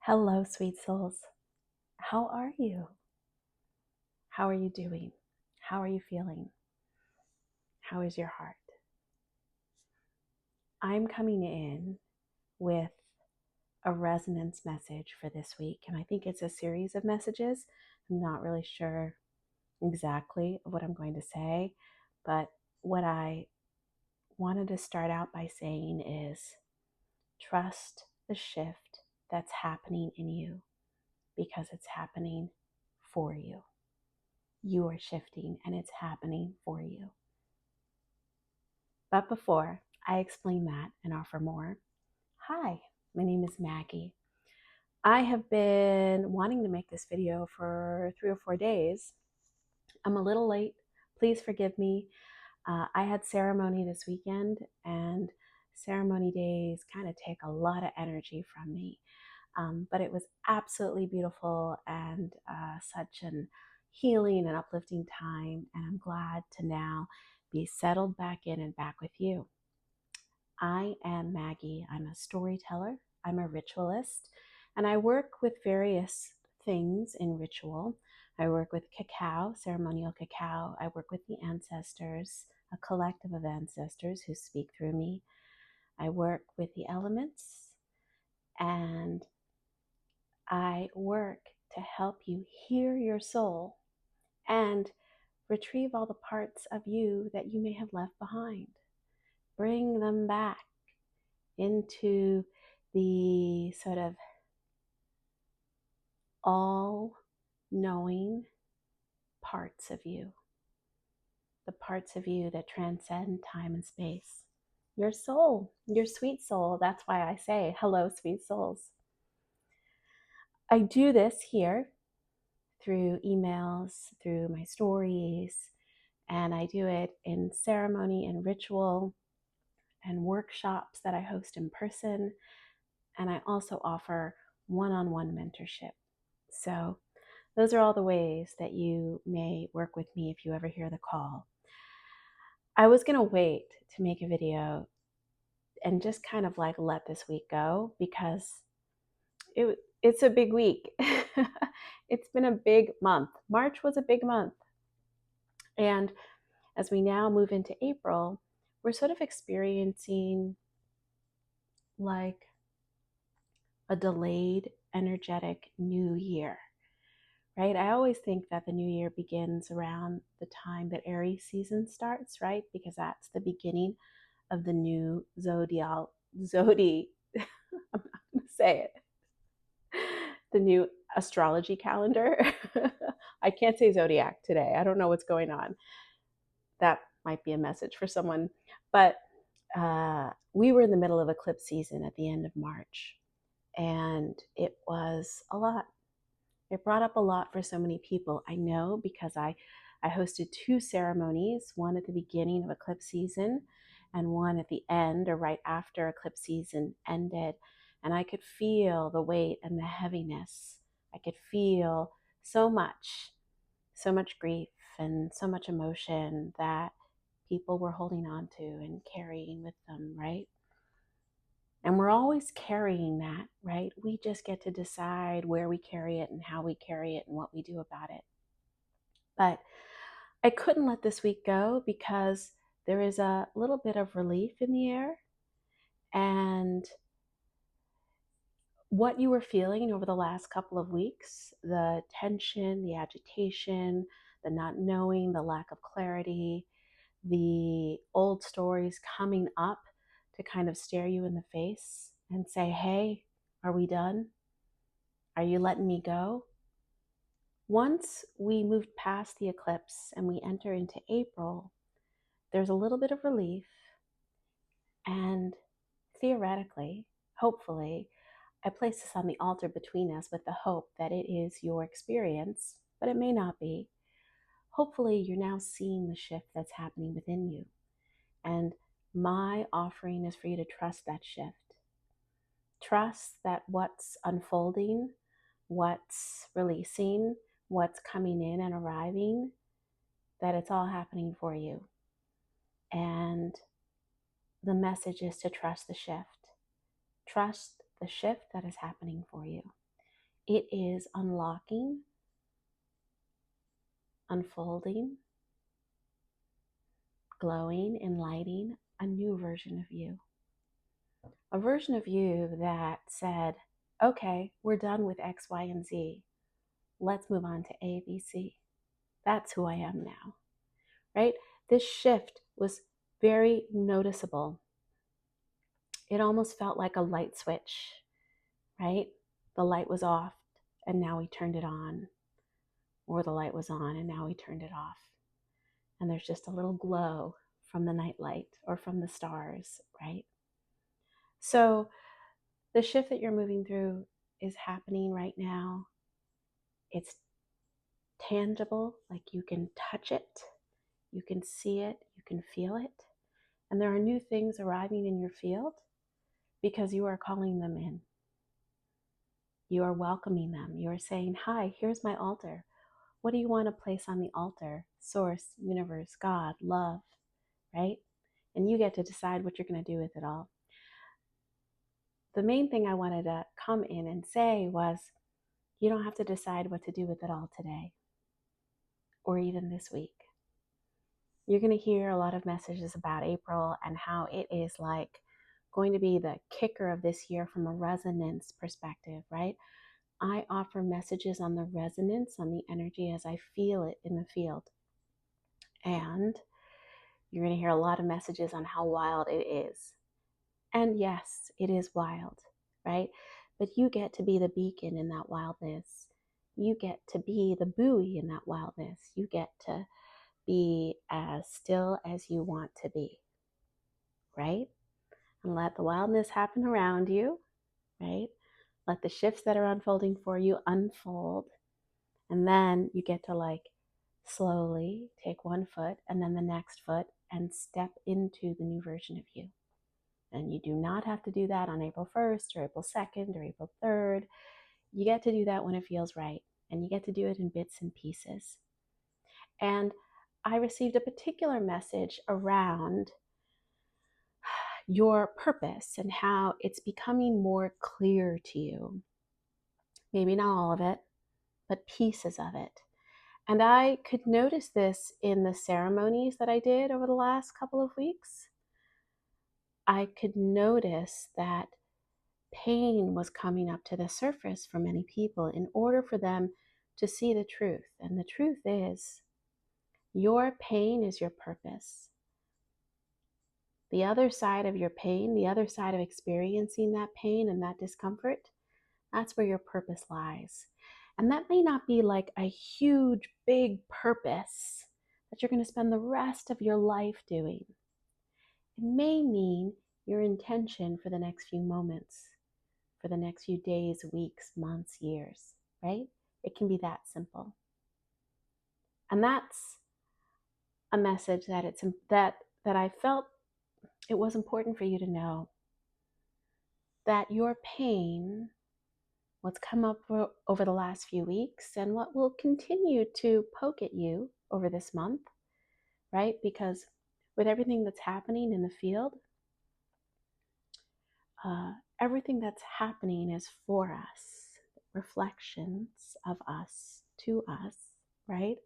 Hello, sweet souls. How are you? How are you doing? How are you feeling? How is your heart? I'm coming in with a resonance message for this week, and I think it's a series of messages. I'm not really sure exactly what I'm going to say, but what I wanted to start out by saying is trust the shift that's happening in you because it's happening for you. You are shifting and it's happening for you. But before I explain that and offer more, hi, my name is Maggie. I have been wanting to make this video for 3 or 4 days. I'm a little late. Please forgive me. I had ceremony this weekend, and ceremony days kind of take a lot of energy from me. But it was absolutely beautiful and such an healing and uplifting time. And I'm glad to now be settled back in and back with you. I am Maggie. I'm a storyteller. I'm a ritualist, and I work with various things in ritual. I work with cacao, ceremonial cacao. I work with the ancestors, a collective of ancestors who speak through me. I work with the elements, and I work to help you hear your soul and retrieve all the parts of you that you may have left behind. Bring them back into the sort of all-knowing parts of you, the parts of you that transcend time and space. Your soul, your sweet soul. That's why I say, hello, sweet souls. I do this here through emails, through my stories, and I do it in ceremony and ritual and workshops that I host in person. And I also offer one-on-one mentorship. So those are all the ways that you may work with me if you ever hear the call. I was going to wait to make a video and just kind of like let this week go because it's a big week. It's been a big month. March was a big month. And as we now move into April, we're sort of experiencing like a delayed energetic new year. Right? I always think that the new year begins around the time that Aries season starts, right? Because that's the beginning of the new I'm not going to say it. The new astrology calendar. I can't say zodiac today. I don't know what's going on. That might be a message for someone. But we were in the middle of eclipse season at the end of March, and it was a lot. It brought up a lot for so many people. I know because I hosted 2 ceremonies, one at the beginning of eclipse season and one at the end or right after eclipse season ended. And I could feel the weight and the heaviness. I could feel so much grief and so much emotion that people were holding on to and carrying with them, right? And we're always carrying that, right? We just get to decide where we carry it and how we carry it and what we do about it. But I couldn't let this week go because there is a little bit of relief in the air. And what you were feeling over the last couple of weeks, the tension, the agitation, the not knowing, the lack of clarity, the old stories coming up to kind of stare you in the face and say, hey, are we done? Are you letting me go? Once we moved past the eclipse and we enter into April, there's a little bit of relief. And theoretically, hopefully, I place this on the altar between us with the hope that it is your experience, but it may not be. Hopefully, you're now seeing the shift that's happening within you. And my offering is for you to trust that shift. Trust that what's unfolding, what's releasing, what's coming in and arriving, that it's all happening for you. And the message is to trust the shift. Trust the shift that is happening for you. It is unlocking, unfolding, glowing, enlightening a new version of you. A version of you that said, okay, we're done with X, Y, and Z. Let's move on to A, B, C. That's who I am now, right? This shift was very noticeable. It almost felt like a light switch, right? The light was off and now we turned it on, or the light was on and now we turned it off. And there's just a little glow from the night light or from the stars, right? So the shift that you're moving through is happening right now. It's tangible, like you can touch it, you can see it, you can feel it. And there are new things arriving in your field because you are calling them in. You are welcoming them. You are saying, hi, here's my altar. What do you want to place on the altar? Source, universe, God, love, right? And you get to decide what you're going to do with it all. The main thing I wanted to come in and say was, you don't have to decide what to do with it all today or even this week. You're going to hear a lot of messages about April and how it is like going to be the kicker of this year from a resonance perspective, right? I offer messages on the resonance, on the energy as I feel it in the field. And you're going to hear a lot of messages on how wild it is. And yes, it is wild, right? But you get to be the beacon in that wildness. You get to be the buoy in that wildness. You get to be as still as you want to be, right? And let the wildness happen around you, right? Let the shifts that are unfolding for you unfold. And then you get to like slowly take one foot and then the next foot and step into the new version of you. And you do not have to do that on April 1st or April 2nd or April 3rd. You get to do that when it feels right. And you get to do it in bits and pieces. And I received a particular message around your purpose and how it's becoming more clear to you. Maybe not all of it, but pieces of it. And I could notice this in the ceremonies that I did over the last couple of weeks. I could notice that pain was coming up to the surface for many people in order for them to see the truth. And the truth is, your pain is your purpose. The other side of your pain, the other side of experiencing that pain and that discomfort, that's where your purpose lies. And that may not be like a huge, big purpose that you're going to spend the rest of your life doing. It may mean your intention for the next few moments, for the next few days, weeks, months, years, right? It can be that simple. And that's a message that I felt it was important for you to know, that your pain, what's come up over the last few weeks and what will continue to poke at you over this month, right? Because with everything that's happening in the field, everything that's happening is for us, reflections of us to us, right?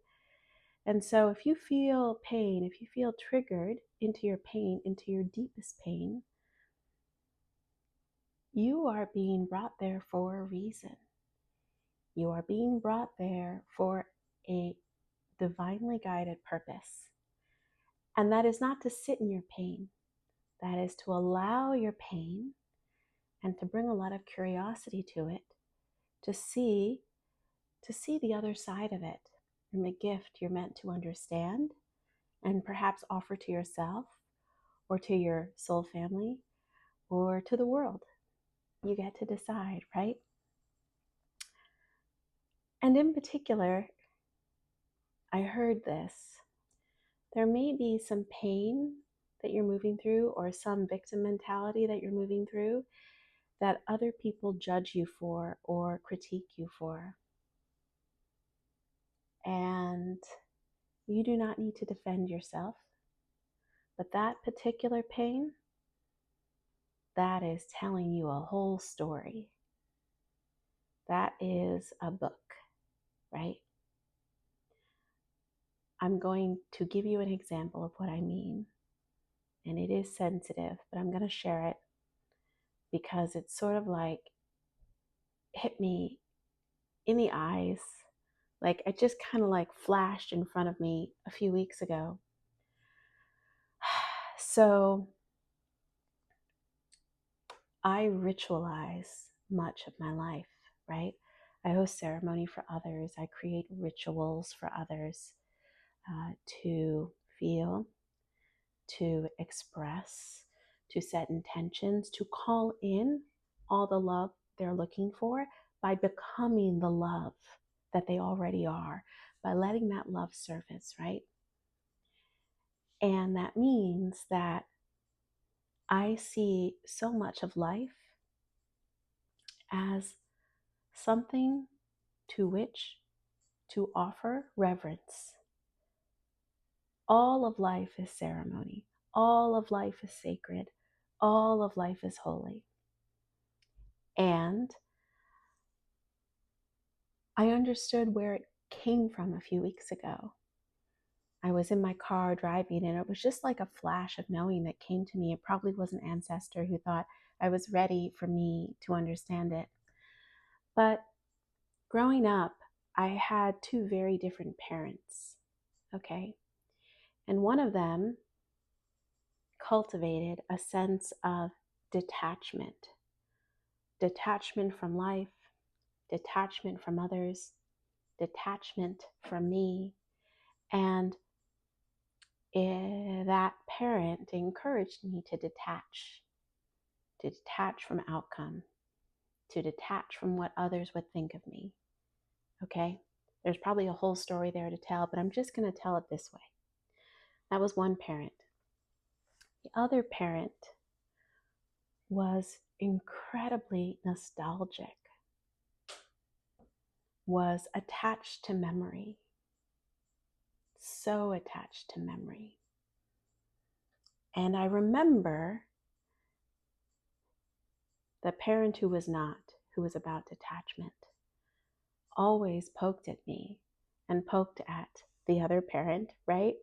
And so if you feel pain, if you feel triggered into your pain, into your deepest pain, you are being brought there for a reason. You are being brought there for a divinely guided purpose. And that is not to sit in your pain. That is to allow your pain and to bring a lot of curiosity to it, to see the other side of it and the gift you're meant to understand and perhaps offer to yourself or to your soul family or to the world. You get to decide, right? And in particular, I heard this. There may be some pain that you're moving through or some victim mentality that you're moving through that other people judge you for or critique you for. And you do not need to defend yourself. But that particular pain, that is telling you a whole story. That is a book, right? I'm going to give you an example of what I mean. And it is sensitive, but I'm going to share it because it's sort of like hit me in the eyes. Like it just kind of like flashed in front of me a few weeks ago. So I ritualize much of my life, right? I host ceremony for others. I create rituals for others to feel, to express, to set intentions, to call in all the love they're looking for by becoming the love that they already are, by letting that love surface, right? And that means that I see so much of life as something to which to offer reverence. All of life is ceremony. All of life is sacred. All of life is holy. And I understood where it came from a few weeks ago. I was in my car driving, and it was just like a flash of knowing that came to me. It probably was an ancestor who thought I was ready for me to understand it. But growing up, I had two very different parents, okay? And one of them cultivated a sense of detachment. Detachment from life, detachment from others, detachment from me. And that parent encouraged me to detach from outcome, to detach from what others would think of me. Okay? There's probably a whole story there to tell, but I'm just going to tell it this way. That was one parent. The other parent was incredibly nostalgic, was attached to memory, so attached to memory. And I remember the parent who was not, who was about detachment, always poked at me and poked at the other parent, right?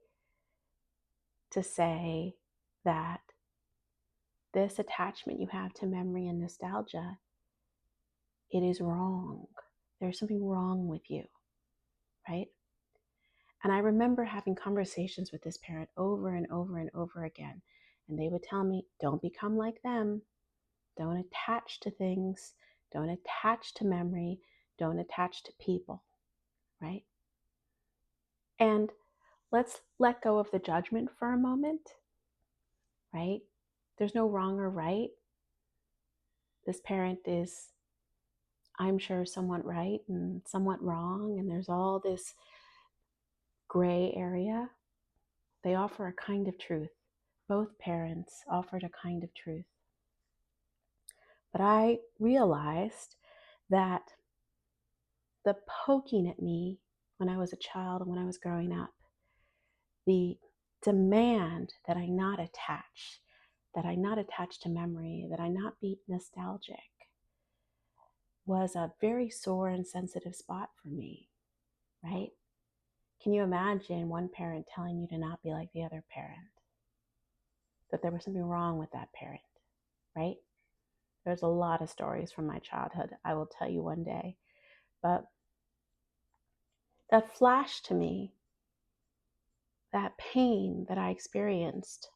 To say that this attachment you have to memory and nostalgia, it is wrong. There's something wrong with you, right? And I remember having conversations with this parent over and over and over again. And they would tell me, don't become like them. Don't attach to things. Don't attach to memory. Don't attach to people, right? And let's let go of the judgment for a moment, right? There's no wrong or right. This parent is, I'm sure, somewhat right and somewhat wrong, and there's all this gray area. They offer a kind of truth. Both parents offered a kind of truth. But I realized that the poking at me when I was a child and when I was growing up, the demand that I not attach to memory, that I not be nostalgic, was a very sore and sensitive spot for me, right? Can you imagine one parent telling you to not be like the other parent? That there was something wrong with that parent, right? There's a lot of stories from my childhood I will tell you one day. But that flashed to me, that pain that I experienced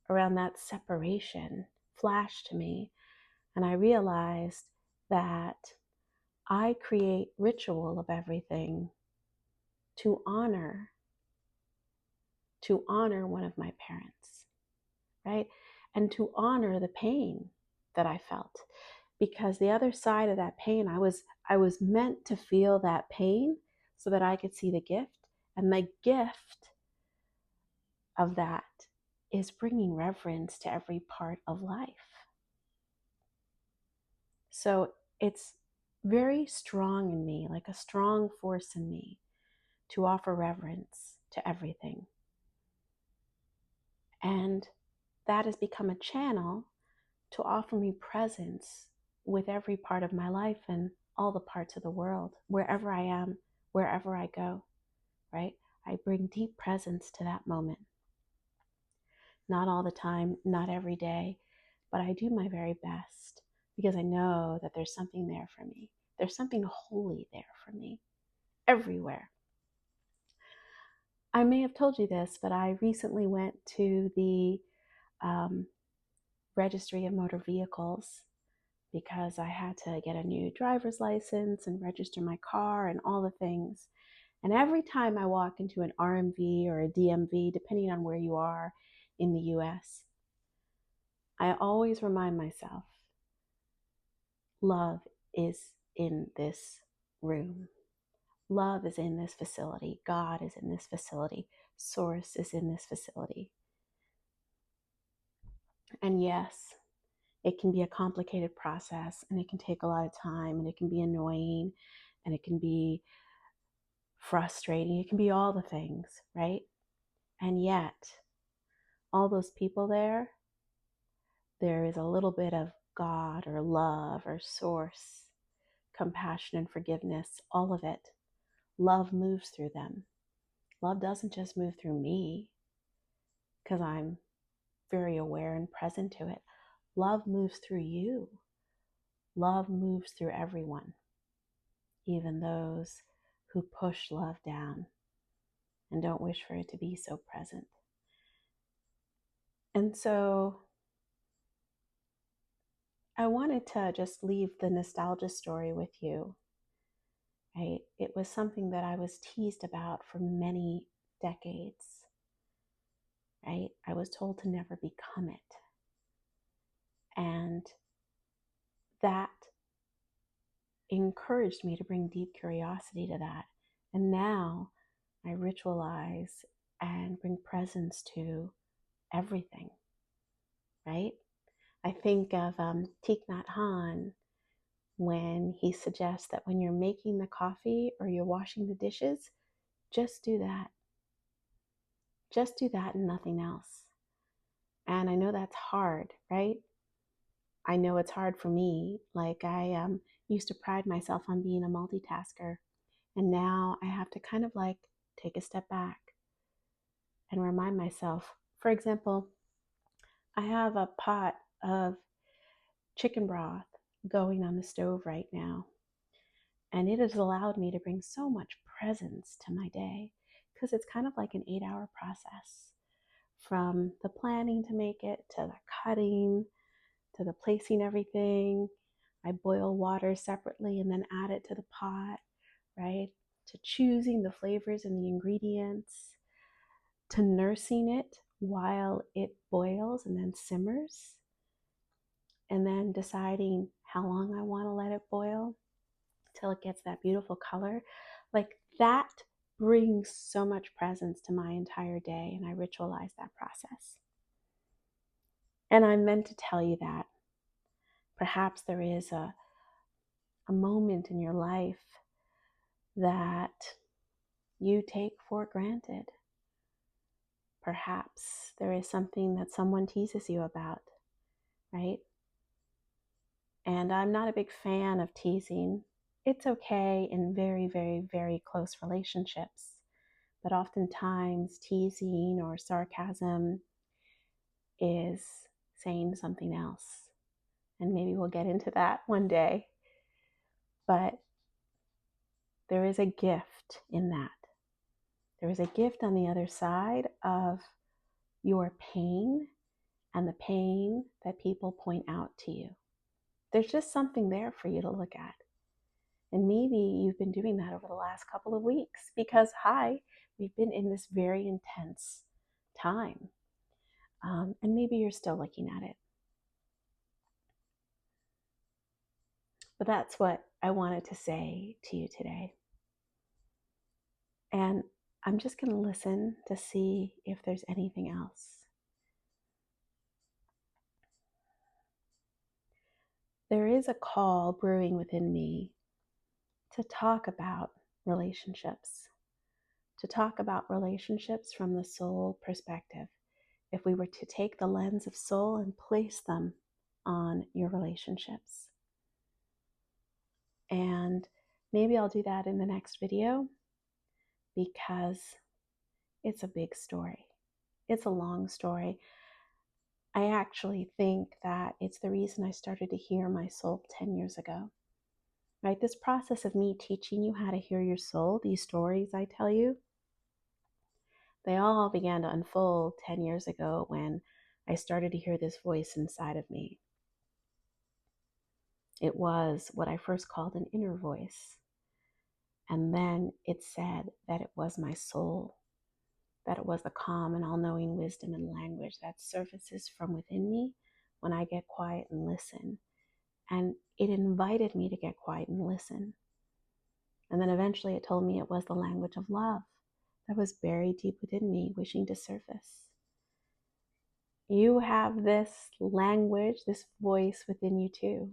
around that separation flashed to me. And I realized that I create ritual of everything to honor one of my parents, right? And to honor the pain that I felt. Because the other side of that pain, I was meant to feel that pain so that I could see the gift. And the gift of that is bringing reverence to every part of life. So it's very strong in me, like a strong force in me, to offer reverence to everything. And that has become a channel to offer me presence with every part of my life and all the parts of the world, wherever I am, wherever I go, right? I bring deep presence to that moment. Not all the time, not every day, but I do my very best because I know that there's something there for me. There's something holy there for me everywhere. I may have told you this, but I recently went to the registry of motor vehicles because I had to get a new driver's license and register my car and all the things. And every time I walk into an RMV or a DMV, depending on where you are in the US, I always remind myself, love is in this room. Love is in this facility. God is in this facility. Source is in this facility. And yes, it can be a complicated process and it can take a lot of time and it can be annoying and it can be frustrating. It can be all the things, right? And yet, all those people there is a little bit of God or love or source, compassion and forgiveness, all of it. Love moves through them. Love doesn't just move through me because I'm very aware and present to it. Love moves through you. Love moves through everyone, even those who push love down and don't wish for it to be so present. And so I wanted to just leave the nostalgia story with you. Right? It was something that I was teased about for many decades. Right? I was told to never become it. And that encouraged me to bring deep curiosity to that. And now I ritualize and bring presence to everything, right? I think of Thich Nhat Hanh when he suggests that when you're making the coffee or you're washing the dishes, just do that. Just do that and nothing else. And I know that's hard, right? I know it's hard for me. Like I used to pride myself on being a multitasker. And now I have to kind of like take a step back and remind myself. For example, I have a pot of chicken broth going on the stove right now. And it has allowed me to bring so much presence to my day because it's kind of like an 8-hour process from the planning to make it to the cutting to the placing everything. I boil water separately and then add it to the pot, right? To choosing the flavors and the ingredients, to nursing it while it boils and then simmers, and then deciding how long I want to let it boil till it gets that beautiful color. Like that brings so much presence to my entire day, and I ritualize that process. And I'm meant to tell you that. Perhaps there is a moment in your life that you take for granted. Perhaps there is something that someone teases you about, right? And I'm not a big fan of teasing. It's okay in very, very, very close relationships. But oftentimes teasing or sarcasm is saying something else. And maybe we'll get into that one day. But there is a gift in that. There is a gift on the other side of your pain and the pain that people point out to you. There's just something there for you to look at. And maybe you've been doing that over the last couple of weeks because, we've been in this very intense time. And maybe you're still looking at it. But that's what I wanted to say to you today. And I'm just going to listen to see if there's anything else. There is a call brewing within me to talk about relationships, from the soul perspective. If we were to take the lens of soul and place them on your relationships. And maybe I'll do that in the next video because it's a big story. It's a long story. I actually think that it's the reason I started to hear my soul 10 years ago. Right? This process of me teaching you how to hear your soul, these stories I tell you, they all began to unfold 10 years ago when I started to hear this voice inside of me. It was what I first called an inner voice. And then it said that it was my soul, that it was the calm and all-knowing wisdom and language that surfaces from within me when I get quiet and listen. And it invited me to get quiet and listen. And then eventually it told me it was the language of love that was buried deep within me, wishing to surface. You have this language, this voice within you too.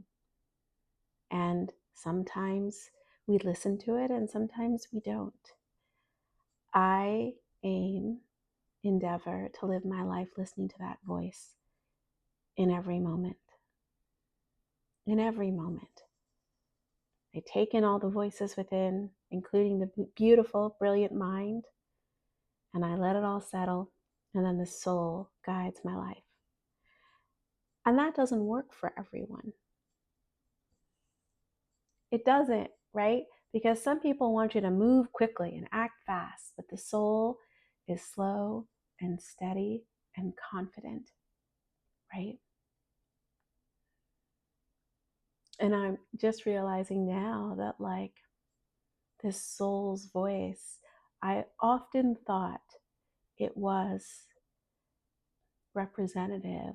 And sometimes we listen to it and sometimes we don't. I endeavor to live my life listening to that voice in every moment. In every moment. I take in all the voices within, including the beautiful, brilliant mind, and I let it all settle, and then the soul guides my life. And that doesn't work for everyone. It doesn't, right? Because some people want you to move quickly and act fast, but the soul is slow and steady and confident, right? And I'm just realizing now that like this soul's voice, I often thought it was representative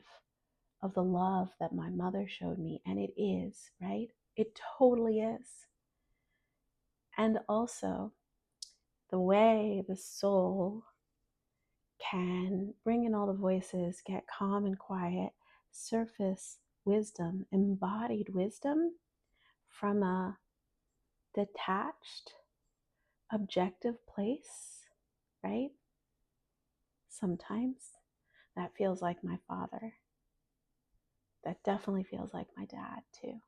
of the love that my mother showed me, and it is, right? It totally is. And also the way the soul can bring in all the voices, get calm and quiet, surface wisdom, embodied wisdom from a detached, objective place, right? Sometimes that feels like my father. That definitely feels like my dad too.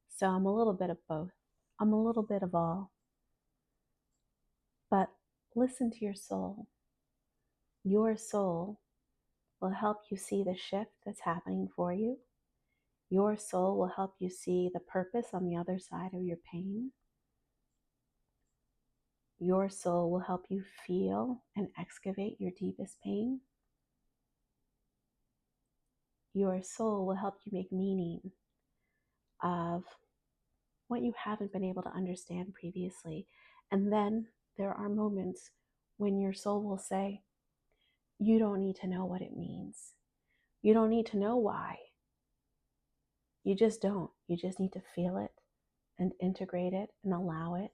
So I'm a little bit of both. I'm a little bit of all. But listen to your soul. Your soul will help you see the shift that's happening for you. Your soul will help you see the purpose on the other side of your pain. Your soul will help you feel and excavate your deepest pain. Your soul will help you make meaning of what you haven't been able to understand previously. And then there are moments when your soul will say, you don't need to know what it means. You don't need to know why. You just don't. You just need to feel it and integrate it and allow it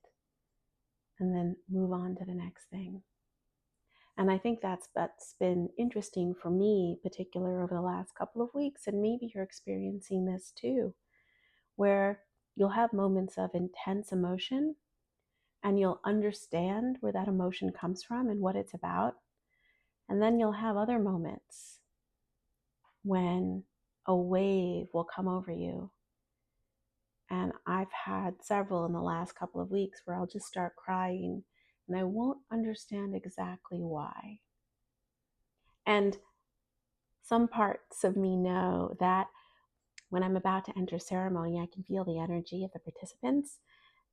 and then move on to the next thing. And I think that's been interesting for me, particular over the last couple of weeks, and maybe you're experiencing this too, where you'll have moments of intense emotion and you'll understand where that emotion comes from and what it's about. And then you'll have other moments when a wave will come over you. And I've had several in the last couple of weeks where I'll just start crying and I won't understand exactly why. And some parts of me know that when I'm about to enter ceremony, I can feel the energy of the participants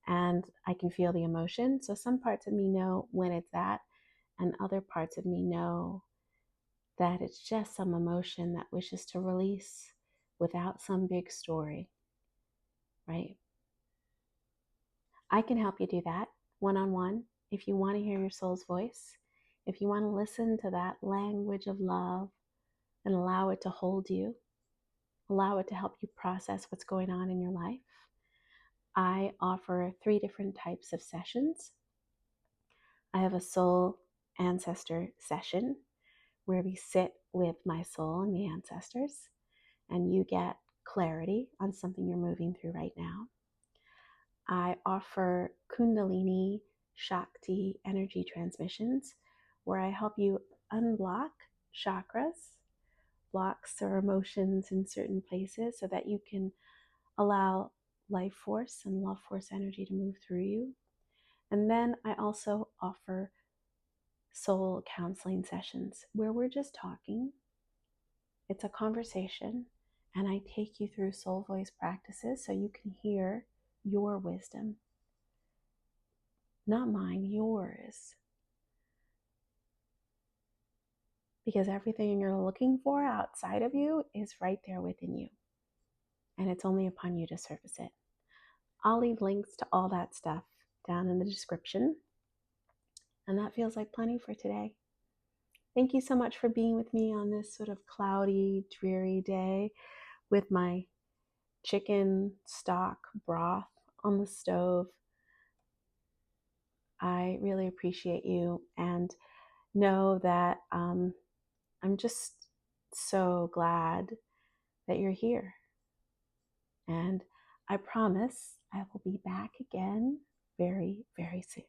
and I can feel the emotion. So some parts of me know when it's that, and other parts of me know that it's just some emotion that wishes to release without some big story, right? I can help you do that one-on-one if you want to hear your soul's voice, if you want to listen to that language of love and allow it to hold you, allow it to help you process what's going on in your life. I offer 3 different types of sessions. I have a soul ancestor session where we sit with my soul and the ancestors, and you get clarity on something you're moving through right now. I offer Kundalini Shakti energy transmissions where I help you unblock chakras, blocks or emotions in certain places so that you can allow life force and love force energy to move through you. And then I also offer soul counseling sessions where we're just talking. It's a conversation, and I take you through soul voice practices so you can hear your wisdom. Not mine, yours. Because everything you're looking for outside of you is right there within you. And it's only upon you to surface it. I'll leave links to all that stuff down in the description. And that feels like plenty for today. Thank you so much for being with me on this sort of cloudy, dreary day with my chicken stock broth on the stove. I really appreciate you, and know that I'm just so glad that you're here. And I promise I will be back again very, very soon.